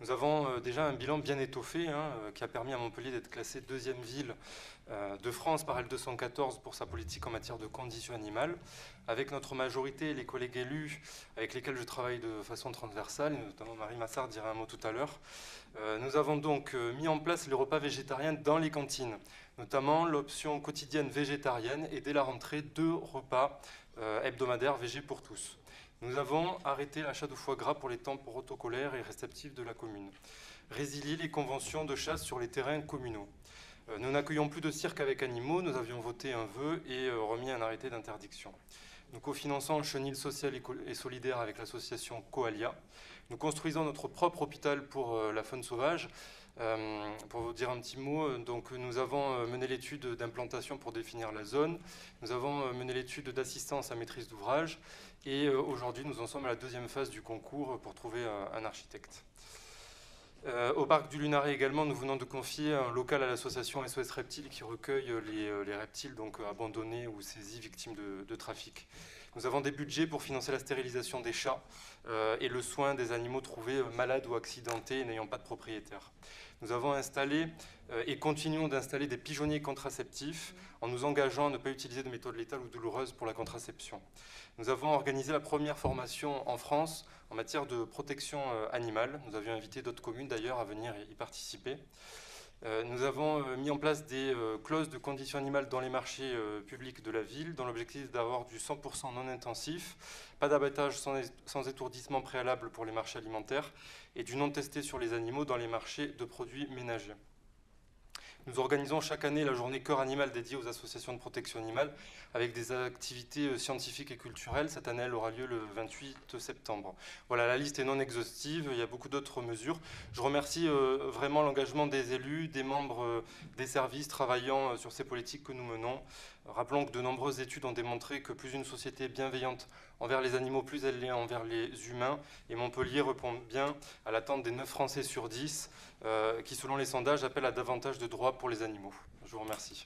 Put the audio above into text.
Nous avons déjà un bilan bien étoffé qui a permis à Montpellier d'être classée deuxième ville de France par L214 pour sa politique en matière de conditions animales. Avec notre majorité et les collègues élus avec lesquels je travaille de façon transversale, et notamment Marie Massard dira un mot tout à l'heure, nous avons donc mis en place les repas végétariens dans les cantines, notamment l'option quotidienne végétarienne et dès la rentrée, 2 repas hebdomadaires végé pour tous. Nous avons arrêté l'achat de foie gras pour les temps protocolaires et réceptifs de la commune. Résilié les conventions de chasse sur les terrains communaux. Nous n'accueillons plus de cirque avec animaux, nous avions voté un vœu et remis un arrêté d'interdiction. Nous cofinançons un chenil social et solidaire avec l'association Coalia. Nous construisons notre propre hôpital pour la faune sauvage. Pour vous dire un petit mot, donc nous avons mené l'étude d'implantation pour définir la zone. Nous avons mené l'étude d'assistance à maîtrise d'ouvrage. Et aujourd'hui, nous en sommes à la deuxième phase du concours pour trouver un architecte. Au parc du Lunaret également, nous venons de confier un local à l'association SOS Reptiles qui recueille les reptiles donc abandonnés ou saisis victimes de trafic. Nous avons des budgets pour financer la stérilisation des chats et le soin des animaux trouvés malades ou accidentés et n'ayant pas de propriétaire. Nous avons installé et continuons d'installer des pigeonniers contraceptifs en nous engageant à ne pas utiliser de méthodes létales ou douloureuses pour la contraception. Nous avons organisé la première formation en France en matière de protection animale. Nous avions invité d'autres communes d'ailleurs à venir y participer. Nous avons mis en place des clauses de conditions animales dans les marchés publics de la ville, dans l'objectif d'avoir du 100% non intensif, pas d'abattage sans étourdissement préalable pour les marchés alimentaires et du non testé sur les animaux dans les marchés de produits ménagers. Nous organisons chaque année la journée Cœur Animal dédiée aux associations de protection animale avec des activités scientifiques et culturelles. Cette année, elle aura lieu le 28 septembre. Voilà, la liste est non exhaustive, il y a beaucoup d'autres mesures. Je remercie vraiment l'engagement des élus, des membres des services travaillant sur ces politiques que nous menons. Rappelons que de nombreuses études ont démontré que plus une société est bienveillante envers les animaux, plus elle l'est envers les humains. Et Montpellier répond bien à l'attente des 9 Français sur 10 qui, selon les sondages, appellent à davantage de droits pour les animaux. Je vous remercie.